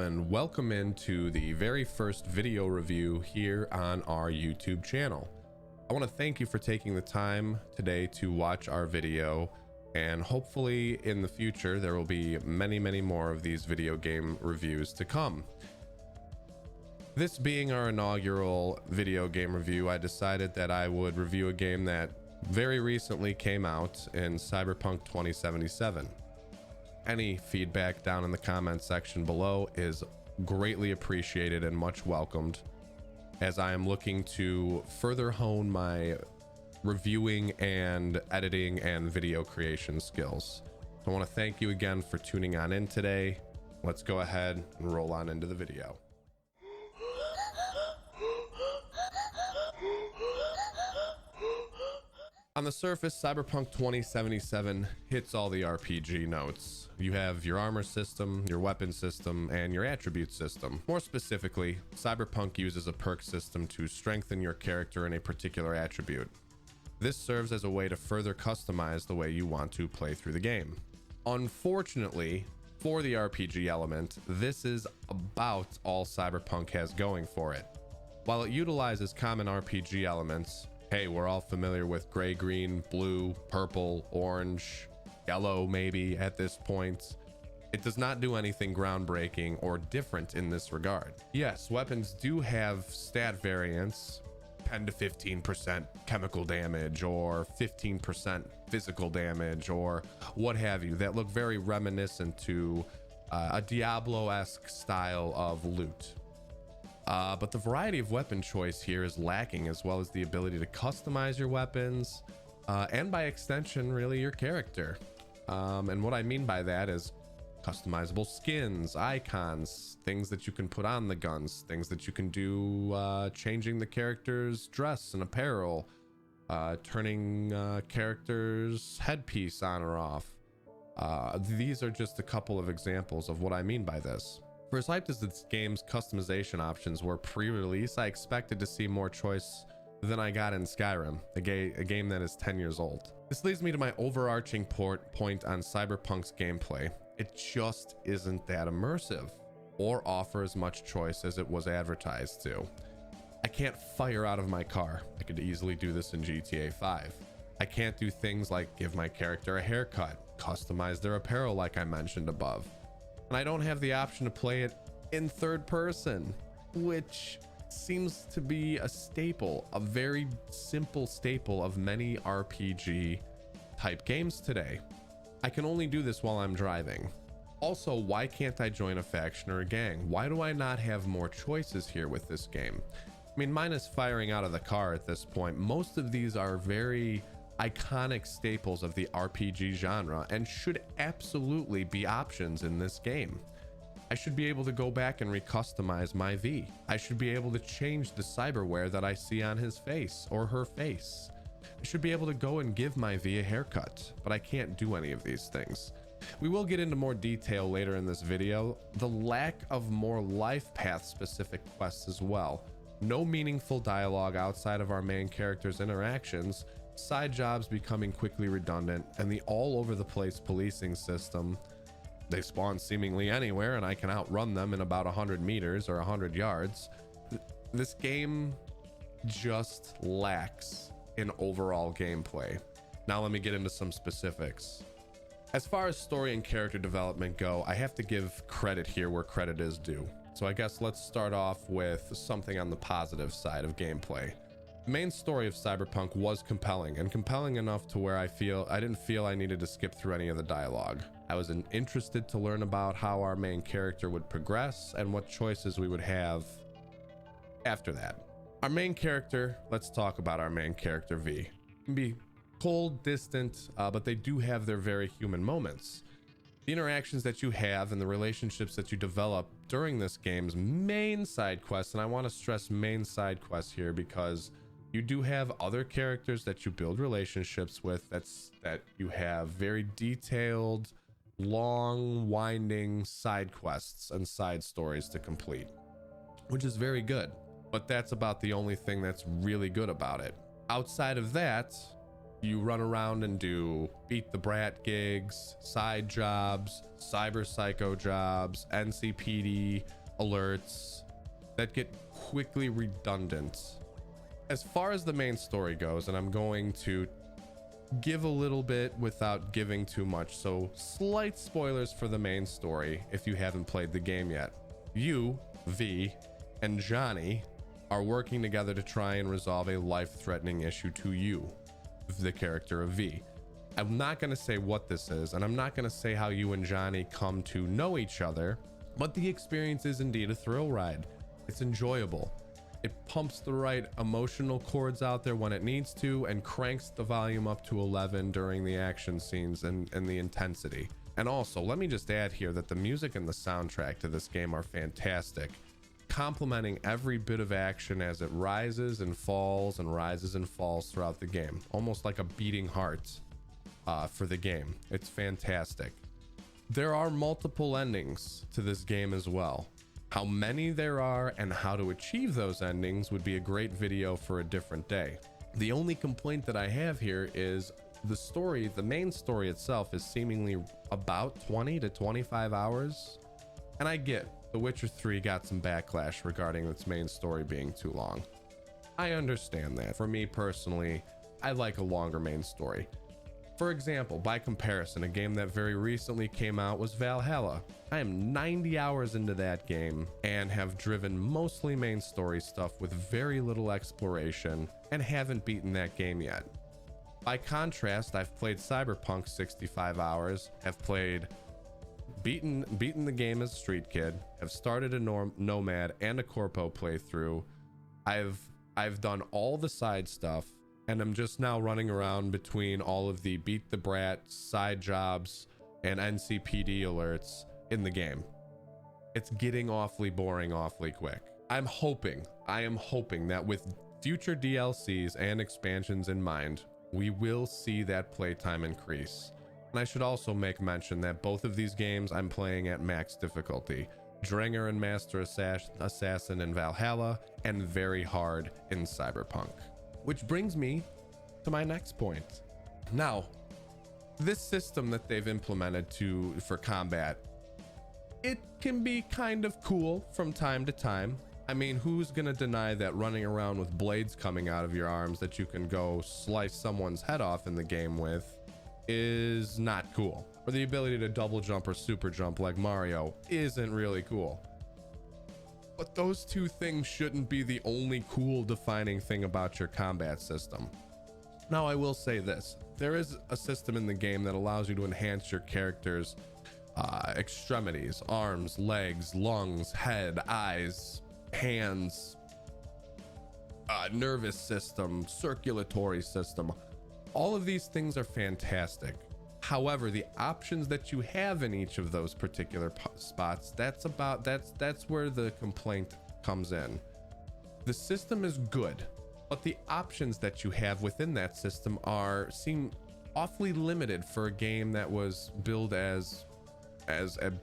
and welcome into the very first video review here on our YouTube channel. I want to thank you for taking the time today to watch our video, and hopefully in the future there will be many more of these video game reviews to come. This being our inaugural video game review, I decided that I would review a game that very recently came out in Cyberpunk 2077. Any feedback down in the comment section below is greatly appreciated and much welcomed, as I am looking to further hone my reviewing and editing and video creation skills. So I want to thank you again for tuning on in today. Let's go ahead and roll on into the video. On the surface, Cyberpunk 2077 hits all the RPG notes. You have your armor system, your weapon system, and your attribute system. More specifically, Cyberpunk uses a perk system to strengthen your character in a particular attribute. This serves as a way to further customize the way you want to play through the game. Unfortunately, for the RPG element, this is about all Cyberpunk has going for it. While it utilizes common RPG elements, hey, we're all familiar with gray, green, blue, purple, orange, yellow maybe at this point, it does not do anything groundbreaking or different in this regard. Yes, weapons do have stat variants, 10 to 15% chemical damage or 15% physical damage or what have you, that look very reminiscent to a Diablo-esque style of loot. But the variety of weapon choice here is lacking, as well as the ability to customize your weapons and by extension really your character. And what I mean by that is customizable skins, icons, things that you can put on the guns, things that you can do changing the character's dress and apparel, turning character's headpiece on or off. These are just a couple of examples of what I mean by this. For as hyped as this game's customization options were pre-release, I expected to see more choice than I got in Skyrim, a game that is 10 years old. This leads me to my overarching point on Cyberpunk's gameplay. It just isn't that immersive or offer as much choice as it was advertised to. I can't fire out of my car. I could easily do this in GTA 5. I can't do things like give my character a haircut, customize their apparel like I mentioned above. And I don't have the option to play it in third person, which seems to be a staple, a very simple staple of many RPG type games today. I can only do this while I'm driving. Also, why can't I join a faction or a gang? Why do I not have more choices here with this game? I mean, minus firing out of the car at this point, most of these are very iconic staples of the RPG genre and should absolutely be options in this game. I should be able to go back and recustomize my V. I should be able to change the cyberware that I see on his face or her face. I should be able to go and give my V a haircut, but I can't do any of these things. We will get into more detail later in this video. The lack of more life path specific quests as well. No meaningful dialogue outside of our main character's interactions, side jobs becoming quickly redundant, and the all over the place policing system. They spawn seemingly anywhere and I can outrun them in about 100 meters or 100 yards. This game just lacks in overall gameplay. Now let me get into some specifics. As far as story and character development go, I have to give credit here where credit is due. So I guess let's start off with something on the positive side of gameplay. The main story of Cyberpunk was compelling, and compelling enough to where I didn't feel I needed to skip through any of the dialogue. I was interested to learn about how our main character would progress and what choices we would have after that. Our main character, let's talk about our main character V. It can be cold, distant, but they do have their very human moments. The interactions that you have and the relationships that you develop during this game's main side quests, and I want to stress main side quests here because you do have other characters that you build relationships with that you have very detailed, long, winding side quests and side stories to complete, which is very good. But that's about the only thing that's really good about it. Outside of that, You run around and do beat the brat gigs, side jobs, cyber psycho jobs, NCPD alerts that get quickly redundant. As far as the main story goes, and I'm going to give a little bit without giving too much, so slight spoilers for the main story if you haven't played the game yet. You, V, and Johnny are working together to try and resolve a life-threatening issue to you, the character of V. I'm not going to say what this is, and I'm not going to say how you and Johnny come to know each other, but the experience is indeed a thrill ride. It's enjoyable. It pumps the right emotional chords out there when it needs to and cranks the volume up to 11 during the action scenes and the intensity. And also, let me just add here that the music and the soundtrack to this game are fantastic, complementing every bit of action as it rises and falls and rises and falls throughout the game, almost like a beating heart for the game. It's fantastic. There are multiple endings to this game as well. How many there are and how to achieve those endings would be a great video for a different day. The only complaint that I have here is the story, the main story itself is seemingly about 20 to 25 hours. And I get The Witcher 3 got some backlash regarding its main story being too long. I understand that. For me personally, I like a longer main story. For example, by comparison, a game that very recently came out was Valhalla. I am 90 hours into that game and have driven mostly main story stuff with very little exploration and haven't beaten that game yet. By contrast, I've played Cyberpunk 65 hours, have played beaten the game as a street kid, have started a Nomad and a Corpo playthrough. I've done all the side stuff, and I'm just now running around between all of the beat the brat side jobs and NCPD alerts in the game. It's getting awfully boring awfully quick. I am hoping that with future DLCs and expansions in mind, we will see that playtime increase. And I should also make mention that both of these games I'm playing at max difficulty. Drenger and Master Assassin in Valhalla, and very hard in Cyberpunk. Which brings me to my next point. Now, this system that they've implemented for combat, it can be kind of cool from time to time. I mean, who's gonna deny that running around with blades coming out of your arms that you can go slice someone's head off in the game with is not cool? Or the ability to double jump or super jump like Mario isn't really cool. But those two things shouldn't be the only cool defining thing about your combat system. Now, I will say this. There is a system in the game that allows you to enhance your character's extremities, arms, legs, lungs, head, eyes, hands, nervous system, circulatory system. All of these things are fantastic. However, the options that you have in each of those particular spots, that's where the complaint comes in. The system is good, but the options that you have within that system seem awfully limited for a game that was billed as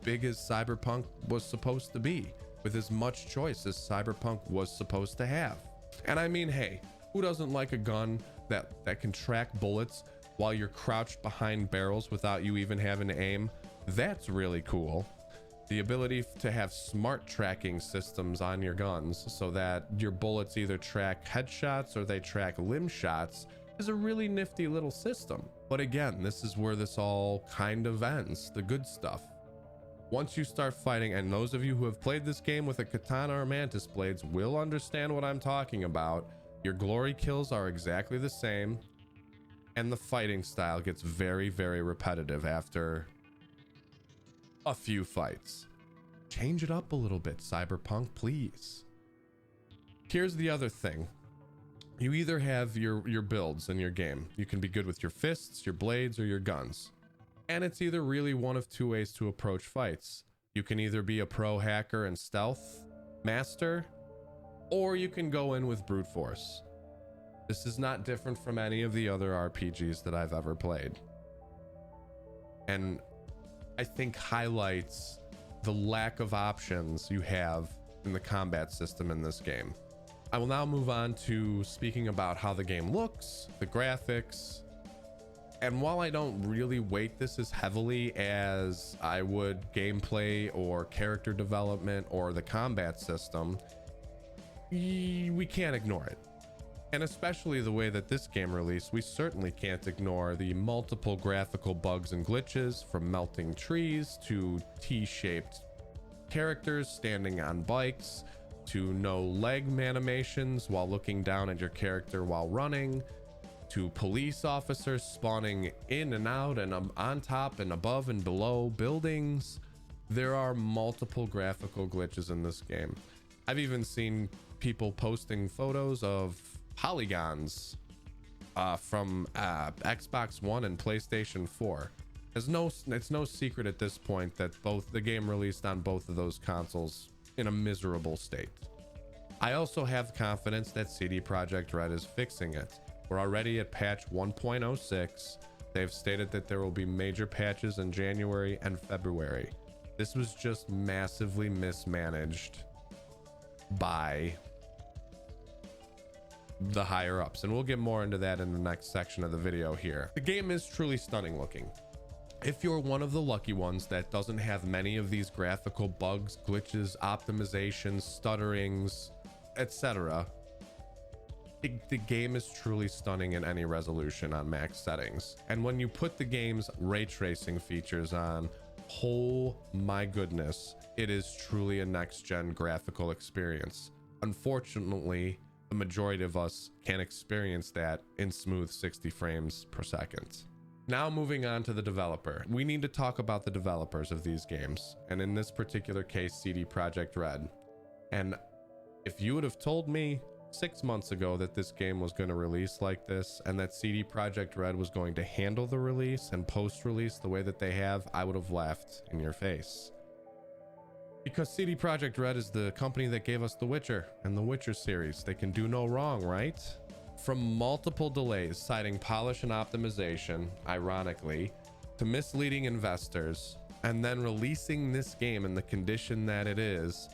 big as Cyberpunk was supposed to be, with as much choice as Cyberpunk was supposed to have. And I mean, hey, who doesn't like a gun that can track bullets while you're crouched behind barrels without you even having to aim? That's really cool. The ability to have smart tracking systems on your guns so that your bullets either track headshots or they track limb shots is a really nifty little system. But again, this is where this all kind of ends, the good stuff. Once you start fighting, and those of you who have played this game with a katana or mantis blades will understand what I'm talking about, your glory kills are exactly the same, and the fighting style gets very, very repetitive after a few fights. Change it up a little bit, Cyberpunk, please. Here's the other thing. You either have your builds in your game. You can be good with your fists, your blades, or your guns. And it's either really one of two ways to approach fights. You can either be a pro hacker and stealth master, or you can go in with brute force. This is not different from any of the other RPGs that I've ever played. And I think highlights the lack of options you have in the combat system in this game. I will now move on to speaking about how the game looks, the graphics, And while I don't really weight this as heavily as I would gameplay or character development or the combat system, we can't ignore it. And especially the way that this game released, we certainly can't ignore the multiple graphical bugs and glitches, from melting trees to T-shaped characters standing on bikes, to no leg animations while looking down at your character while running, to police officers spawning in and out and on top and above and below buildings. There are multiple graphical glitches in this game. I've even seen people posting photos of polygons from Xbox One and PlayStation 4. It's no secret at this point that both the game released on both of those consoles in a miserable state. I also have confidence that CD Projekt Red is fixing it. We're already at patch 1.06. They've stated that there will be major patches in January and February. This was just massively mismanaged by the higher ups, and we'll get more into that in the next section of the video here. The game is truly stunning looking. If you're one of the lucky ones that doesn't have many of these graphical bugs, glitches, optimizations, stutterings, etc., the game is truly stunning in any resolution on max settings. And when you put the game's ray tracing features on, oh my goodness, it is truly a next-gen graphical experience. Unfortunately, the majority of us can't experience that in smooth 60 frames per second. Now moving on to the developer. We need to talk about the developers of these games, and in this particular case, CD Projekt Red. And if you would have told me 6 months ago that this game was going to release like this, and that CD Projekt Red was going to handle the release and post-release the way that they have, I would have laughed in your face. Because CD Projekt Red is the company that gave us The Witcher and the Witcher series. They can do no wrong, right? From multiple delays citing polish and optimization, ironically, to misleading investors, and then releasing this game in the condition that it is,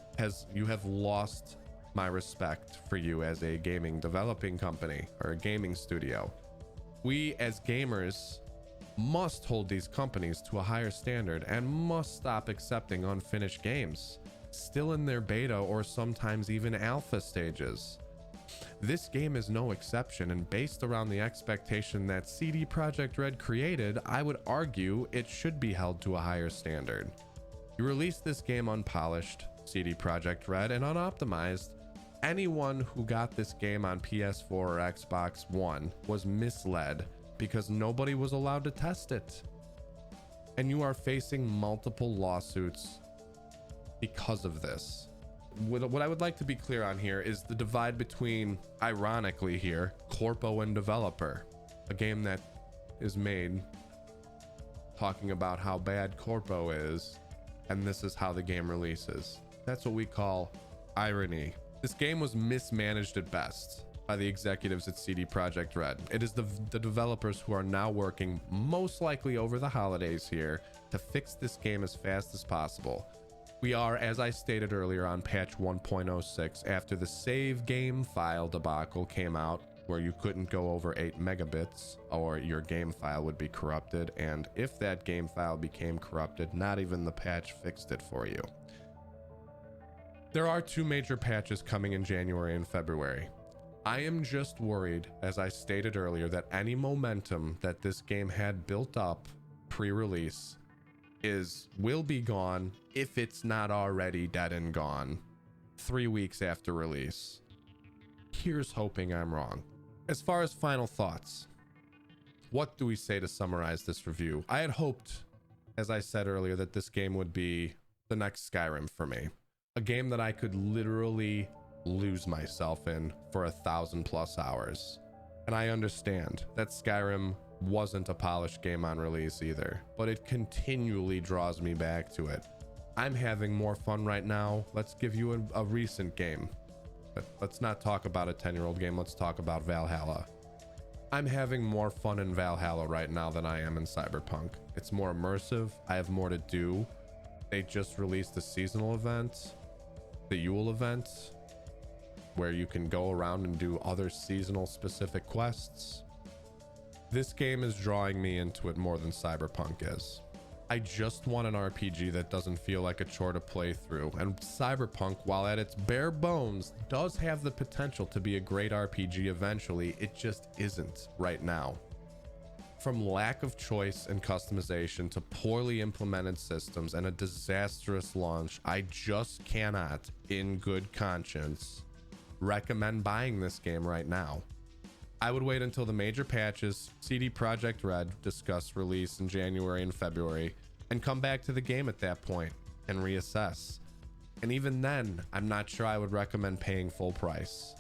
you have lost my respect for you as a gaming developing company or a gaming studio. We as gamers must hold these companies to a higher standard and must stop accepting unfinished games, still in their beta or sometimes even alpha stages. This game is no exception, and based around the expectation that CD Projekt Red created, I would argue it should be held to a higher standard. You released this game unpolished, CD Projekt Red, and unoptimized. Anyone who got this game on PS4 or Xbox One was misled because nobody was allowed to test it. And you are facing multiple lawsuits because of this. What I would like to be clear on here is the divide between, ironically here, corpo and developer. A game that is made talking about how bad corpo is, and this is how the game releases. That's what we call irony. This game was mismanaged at best by the executives at CD Projekt Red. It is the developers who are now working, most likely over the holidays here, to fix this game as fast as possible. We are, as I stated earlier, on patch 1.06 after the save game file debacle came out, where you couldn't go over 8 megabits or your game file would be corrupted. And if that game file became corrupted, not even the patch fixed it for you. There are 2 major patches coming in January and February. I am just worried, as I stated earlier, that any momentum that this game had built up pre-release will be gone, if it's not already dead and gone, 3 weeks after release. Here's hoping I'm wrong. As far as final thoughts, what do we say to summarize this review? I had hoped, as I said earlier, that this game would be the next Skyrim for me. A game that I could literally lose myself in for 1,000+ hours. And I understand that Skyrim wasn't a polished game on release either, but it continually draws me back to it. I'm having more fun right now. Let's give you a recent game. But let's not talk about a 10-year-old game. Let's talk about Valhalla. I'm having more fun in Valhalla right now than I am in Cyberpunk. It's more immersive. I have more to do. They just released a seasonal event, the Yule event, where you can go around and do other seasonal specific quests. This game is drawing me into it more than Cyberpunk is. I just want an RPG that doesn't feel like a chore to play through, and Cyberpunk, while at its bare bones, does have the potential to be a great RPG eventually. It just isn't right now. From lack of choice and customization to poorly implemented systems and a disastrous launch, I just cannot, in good conscience, recommend buying this game right now. I would wait until the major patches, CD Projekt Red, discuss release in January and February, and come back to the game at that point and reassess. And even then, I'm not sure I would recommend paying full price.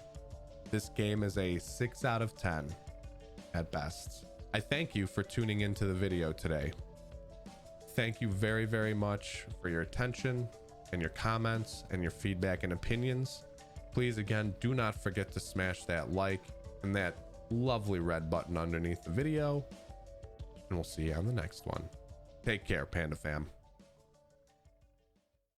This game is a 6 out of 10 at best. I thank you for tuning into the video today. Thank you very, very much for your attention and your comments and your feedback and opinions. Please, again, do not forget to smash that like and that lovely red button underneath the video, and we'll see you on the next one. Take care, Panda Fam.